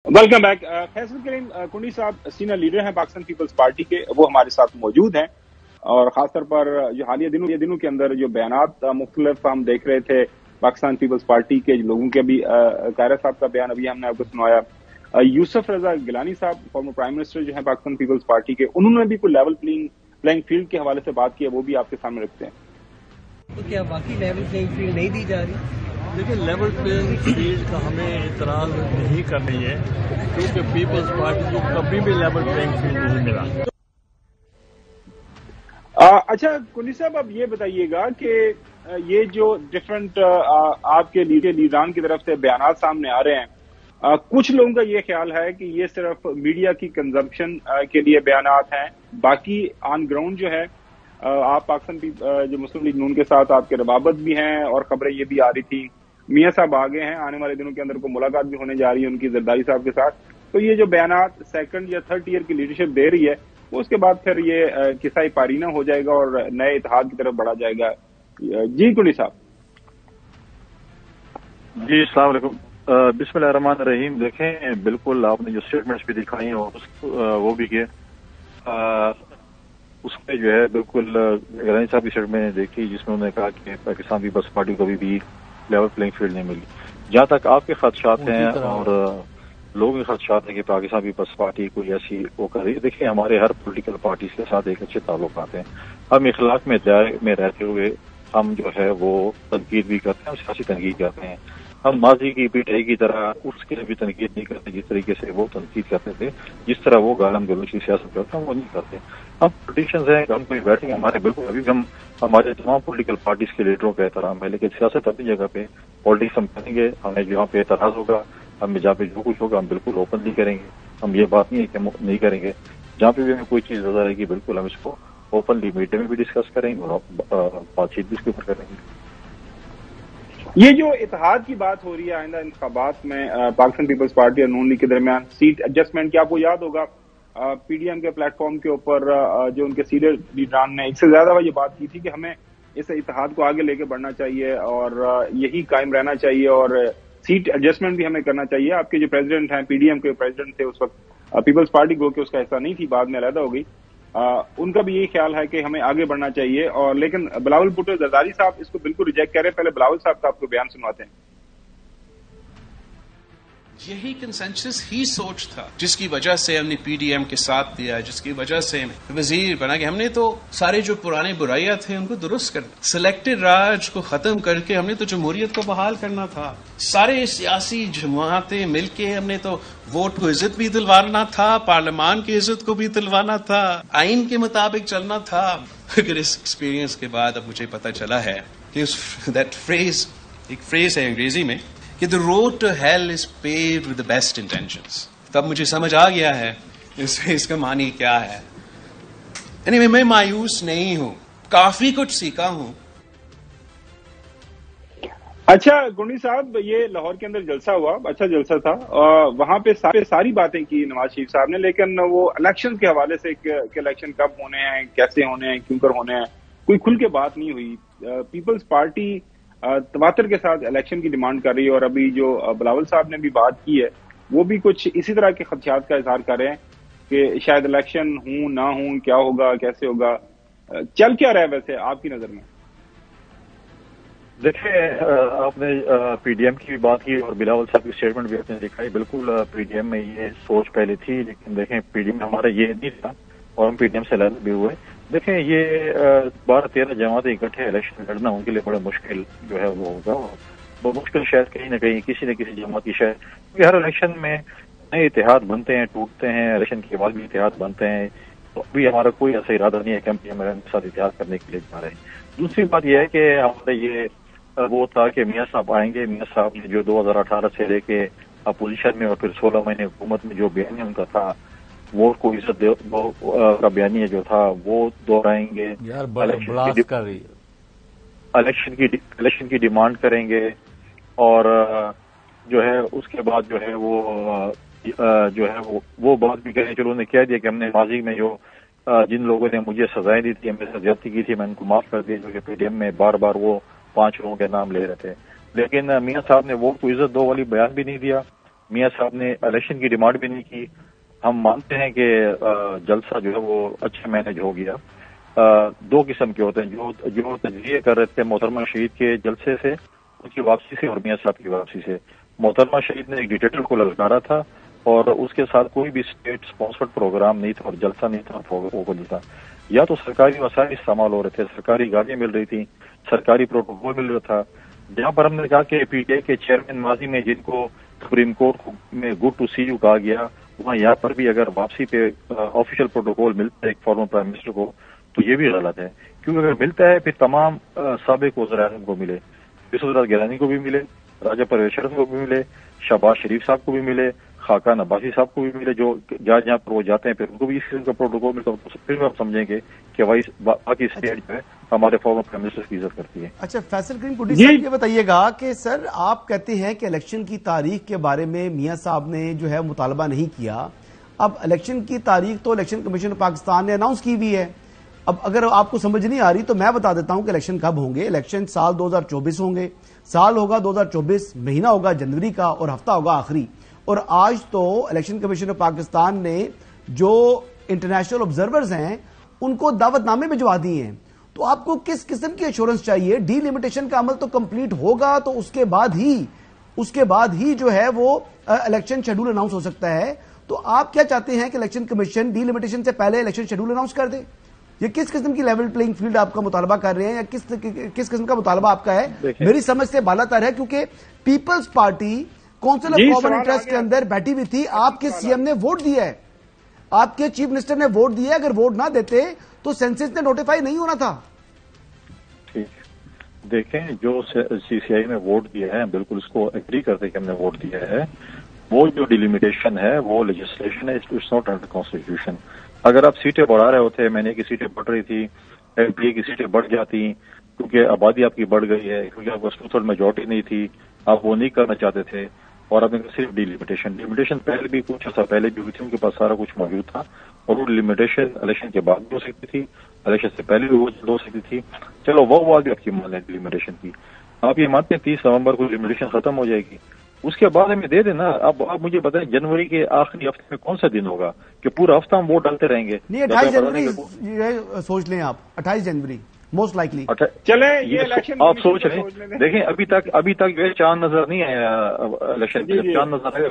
Welcome back. Faisal करीम कुंडी साहब senior leader हैं पाकिस्तान पीपल्स पार्टी के, वो हमारे साथ मौजूद हैं। और खासतौर पर जो हालिया दिनों के अंदर जो बयानात मुख्तलिफ हम देख रहे थे पाकिस्तान पीपल्स पार्टी के लोगों के, अभी कायरा साहब का बयान अभी हमने आपको सुनाया। यूसुफ रजा गिलानी साहब फॉर्मर प्राइम मिनिस्टर जो है पाकिस्तान पीपल्स पार्टी के, उन्होंने भी कोई लेवल प्लेइंग फील्ड के हवाले से बात की है, वो भी आपके सामने रखते हैं। तो क्या बाकी लेवल प्लेइंग फील्ड नहीं दी जा रही? देखिए, लेवल प्लेइंग फील्ड का हमें इतराज नहीं करनी है, क्योंकि पीपल्स पार्टी को कभी भी लेवल प्लेइंग फील्ड नहीं मिला। अच्छा कुंडी साहब, अब ये बताइएगा कि ये जो डिफरेंट आपके लीडरान की तरफ से बयान सामने आ रहे हैं, कुछ लोगों का ये ख्याल है कि ये सिर्फ मीडिया की कंजम्पशन के लिए बयानात हैं, बाकी ऑन ग्राउंड जो है आप पाकिस्तान जो मुस्लिम लीग नून के साथ आपके रबाबत भी हैं, और खबरें ये भी आ रही थी मियां साहब आगे हैं, आने वाले दिनों के अंदर को मुलाकात भी होने जा रही है उनकी जरदारी साहब के साथ। तो ये जो बयानात सेकंड या थर्ड ईयर की लीडरशिप दे रही है, वो उसके बाद फिर ये किस्सा पारीना हो जाएगा और नए इत्तेहाद की तरफ बढ़ा जाएगा। जी कुंडी साहब। जी अस्सलाम वालेकुम। बिस्मिल्लाहिर्रहमानिर्रहीम। देखें, बिल्कुल आपने जो स्टेटमेंट्स भी दिखाई हैं वो भी किए, उसमें जो है बिल्कुल गिलानी साहब की स्टेटमेंट देखी जिसमें उन्होंने कहा कि पाकिस्तान पीपल्स पार्टी को भी लेवल प्लेइंग फील्ड नहीं मिली। जहां तक आपके खदशात हैं और लोगों के खदशात हैं कि पाकिस्तान पीपल्स पार्टी कोई ऐसी वो कर रही है, देखिए हमारे हर पॉलिटिकल पार्टीज के साथ एक अच्छे ताल्लुकात हैं। हम इखलाक में दायरे में रहते हुए हम जो है वो तनकीद भी करते हैं, हम सियासी तनकीद करते हैं। हम माजी की पिटाई की तरह उसके लिए भी तनकीद नहीं करते, जिस तरीके से वो तनकीद करते थे, जिस तरह वो गालम गलोच की सियासत करते हैं वो नहीं करते। हम पोलिटिशियंस हैं, हम कोई बैठेंगे, हमारे बिल्कुल अभी हम हमारे तमाम पॉलिटिकल पार्टीज के लीडरों का एहतराम है, लेकिन सियासत अपनी जगह पे पॉलिटिक्स हम करेंगे। हमें जहाँ पे एतराज होगा, हमें जहाँ पे जो कुछ होगा हम बिल्कुल ओपनली करेंगे। हम ये बात नहीं है कि हम नहीं करेंगे, जहाँ पे भी हमें कोई चीज नजर आएगी बिल्कुल हम इसको ओपनली मीडिया में भी डिस्कस करेंगे और बातचीत भी इसके ऊपर करेंगे। ये जो इत्तेहाद की बात हो रही है आइंदा इंतखाबात में पाकिस्तान पीपल्स पार्टी और नून लीग के दरमियान सीट एडजस्टमेंट की, आपको याद होगा पीडीएम के प्लेटफॉर्म के ऊपर जो उनके सीनियर लीडरान ने एक से ज्यादा ये बात की थी कि हमें इस इत्तेहाद को आगे लेके बढ़ना चाहिए और यही कायम रहना चाहिए और सीट एडजस्टमेंट भी हमें करना चाहिए। आपके जो प्रेसिडेंट हैं, पीडीएम के प्रेसिडेंट थे उस वक्त, पीपल्स पार्टी गो के उसका हिस्सा नहीं थी, बाद में अलहदा हो गई, उनका भी यही ख्याल है कि हमें आगे बढ़ना चाहिए। और लेकिन बिलावल भुट्टो जरदारी साहब इसको बिल्कुल रिजेक्ट कर रहे हैं। पहले बिलावल साहब का आपको बयान सुनवाते हैं। यही कंसेंसस ही सोच था जिसकी वजह से हमने पीडीएम के साथ दिया, जिसकी वजह से वजीर बना कि हमने तो सारे जो पुराने बुराइयां थे उनको दुरुस्त करना, सिलेक्टेड राज को खत्म करके हमने तो जमहूरियत को बहाल करना था। सारे सियासी जमातें मिलके हमने तो वोट को इज्जत भी दिलवाना था, पार्लियामान की इज्जत को भी दिलवाना था, आइन के मुताबिक चलना था। अगर इस एक्सपीरियंस के बाद अब मुझे पता चला है कि दैट फ्रेज, एक फ्रेज है अंग्रेजी में कि the road to hell is paved with the best intentions, तब मुझे समझ आ गया है इसका मानी क्या है। एनीवे, मैं मायूस नहीं हूं, काफी कुछ सीखा हूं। अच्छा गुंडी साहब, ये लाहौर के अंदर जलसा हुआ, अच्छा जलसा था, वहां पे सारी बातें की नवाज शरीफ साहब ने, लेकिन वो इलेक्शन के हवाले से कि इलेक्शन कब होने हैं, कैसे होने हैं, क्यों कर होने हैं, कोई खुल के बात नहीं हुई। पीपल्स पार्टी तवातर के साथ इलेक्शन की डिमांड कर रही है और अभी जो बिलावल साहब ने भी बात की है वो भी कुछ इसी तरह के खदशात का इजहार कर रहे हैं कि शायद इलेक्शन हूं ना हूं, क्या होगा, कैसे होगा, चल क्या रहा है वैसे आपकी नजर में? देखिए, आपने पीडीएम की भी बात की और बिलावल साहब की स्टेटमेंट भी आपने दिखाई। बिल्कुल पीडीएम में ये सोच पहले थी, लेकिन देखें पीडीएम हमारा ये नहीं था और हम पीडीएम से अलग भी हुए। देखें, ये 12-13 जमातें इकट्ठे इलेक्शन लड़ना उनके लिए बड़ा मुश्किल जो है वो होगा, वो मुश्किल शायद कहीं ना कहीं किसी न किसी जमात की शायद, क्योंकि हर इलेक्शन में नए इतिहाद बनते हैं, टूटते हैं, इलेक्शन के बाद भी इतिहाद बनते हैं। तो अभी हमारा कोई ऐसा इरादा नहीं है कि हम पीएम के साथ इतिहाद करने के लिए जा रहे हैं। दूसरी बात यह है कि हमारा ये वो था कि मियां साहब आएंगे। मियां साहब ने जो 2018 से लेके अपोजिशन में और फिर 16 महीने हुकूमत में जो बयान उनका था, वोट को इज्जत का बयानिया जो था वो दोहराएंगे, इलेक्शन की डिमांड करेंगे और जो है उसके बाद जो है वो बात भी करें। चलो उन्होंने कह दिया कि हमने माजी में जो जिन लोगों ने मुझे सजाएं दी थी, मेरे साथ ज्यादती की थी, मैं उनको माफ कर दिया, जो कि पीडीएम में बार बार वो 5 लोगों के नाम ले रहे थे। लेकिन मियां साहब ने वोट को इज्जत दो वाली बयान भी नहीं दिया میاں صاحب نے الیکشن کی ڈیمانڈ بھی نہیں کی. ہم مانتے ہیں کہ جلسہ جو ہے وہ اچھا مینج ہو گیا. دو قسم کے ہوتے ہیں, جو تجزیے کر رہے تھے محترمہ شہید کے جلسے سے, ان کی واپسی سے, اور میاں صاحب کی واپسی سے. محترمہ شہید نے ایک ڈکٹیٹر کو للکارا تھا اور اس کے ساتھ کوئی بھی اسٹیٹ اسپانسرڈ پروگرام نہیں تھا اور جلسہ نہیں تھا, وہ نہیں تھا. یا تو سرکاری وسائل استعمال ہو رہے تھے, سرکاری گاڑیاں مل رہی تھیں, سرکاری پروٹوکول مل رہا تھا. جہاں پر ہم نے کہا کہ پی ٹی آئی کے چیئرمین ماضی میں جن کو سپریم کورٹ میں گڈ ٹو سی یو کہا گیا, وہاں یہاں پر بھی اگر واپسی پہ آفیشیل پروٹوکول ملتا ہے ایک فارمر پرائم منسٹر کو, تو یہ بھی غلط ہے. کیونکہ اگر ملتا ہے پھر تمام سابق وزراء اعظم کو ملے, یوسف گیلانی کو بھی ملے, راجہ پرویز شرف کو بھی ملے, شہباز شریف صاحب کو بھی ملے, خاقان عباسی صاحب کو بھی ملے, جو جہاں پر وہ جاتے ہیں پھر ان کو بھی اس قسم کا پروٹوکول ملتا ہے, پھر ہم سمجھیں گے کہ باقی اسٹیٹ جو ہے ہمارے فارمر پرائم منسٹر کی عزت کرتی ہے. اچھا فیصل کریم کوٹی صاحب یہ بتائیے گا کہ سر آپ کہتے ہیں کہ الیکشن کی تاریخ کے بارے میں میاں صاحب نے جو ہے مطالبہ نہیں کیا. اب الیکشن کی تاریخ تو الیکشن کمیشن پاکستان نے اناؤنس کی ہوئی ہے. اب اگر آپ کو سمجھ نہیں آ رہی تو میں بتا دیتا ہوں کہ الیکشن کب ہوں گے. الیکشن سال 2024 ہوں گے. سال ہوگا 2024, مہینہ ہوگا جنوری کا اور ہفتہ ہوگا آخری. اور آج تو الیکشن کمیشن آف پاکستان نے جو انٹرنیشنل آبزرورز ہیں ان کو دعوت نامے بھجوا دیے ہیں. تو آپ کو کس قسم کی ایشورنس چاہیے؟ ڈی لمیٹیشن کا عمل تو کمپلیٹ ہوگا تو اس کے بعد ہی جو ہے وہ الیکشن شیڈول اناؤنس ہو سکتا ہے. تو آپ کیا چاہتے ہیں کہ الیکشن کمیشن ڈی لمیٹیشن سے پہلے الیکشن شیڈول اناؤنس کر دے؟ یہ کس قسم کی لیول پلینگ فیلڈ آپ کا مطالبہ کر رہے ہیں, یا کس قسم کا مطالبہ آپ کا ہے؟ میری سمجھ سے بالا تر ہے, کیونکہ Peoples Party council of common interest کے اندر بیٹھی ہوئی تھی. آپ کے سی ایم نے ووٹ دیا ہے, آپ کے چیف منسٹر نے ووٹ دیا ہے. اگر ووٹ نہ دیتے تو سینسس نے نوٹیفائی نہیں ہونا تھا. ٹھیک, دیکھیں جو سی سی آئی نے ووٹ دیا ہے, بالکل اس کو ایگری کرتے کہ ہم نے ووٹ دیا ہے. وہ جو ڈیلیمیٹیشن ہے وہ لیجسلیشن ہے, اٹس ناٹ انڈر کانسٹیٹیوشن. اگر آپ سیٹیں بڑھا رہے ہوتے, میں نے کی سیٹیں بڑھ رہی تھی, ایم پی اے کی سیٹیں بڑھ جاتی, کیونکہ آبادی آپ کی بڑھ گئی ہے, کیونکہ آپ کو 2/3 میجورٹی نہیں تھی, آپ وہ نہیں کرنا چاہتے تھے, اور آپ نے صرف ڈیلیمیٹیشن پہلے بھی کچھ عرصہ پہلے بھی ہوئی تھی, ان کے پاس سارا کچھ موجود تھا, اور وہ ڈیلیمیٹیشن الیکشن کے بعد بھی ہو سکتی تھی, الیکشن سے پہلے بھی ہو سکتی تھی. چلو وہ بات بھی آپ کی مان لیں ڈیلیمیٹیشن کی. آپ یہ مانتے ہیں 30 نومبر کو ڈیلیمیٹیشن ختم ہو جائے گی, اس کے بعد ہمیں دے دینا. اب آپ مجھے بتائیں جنوری کے آخری ہفتے میں کون سا دن ہوگا کہ پورا ہفتہ ہم ووٹ ڈالتے رہیں گے؟ نہیں 28 جنوری سوچ لیں آپ, 28 جنوری موسٹ لائکلی. چلیں یہ الیکشن آپ سوچ رہے ہیں, دیکھیں ابھی تک جو ہے چاند نظر نہیں آیا الیکشن, چاند نظر آئے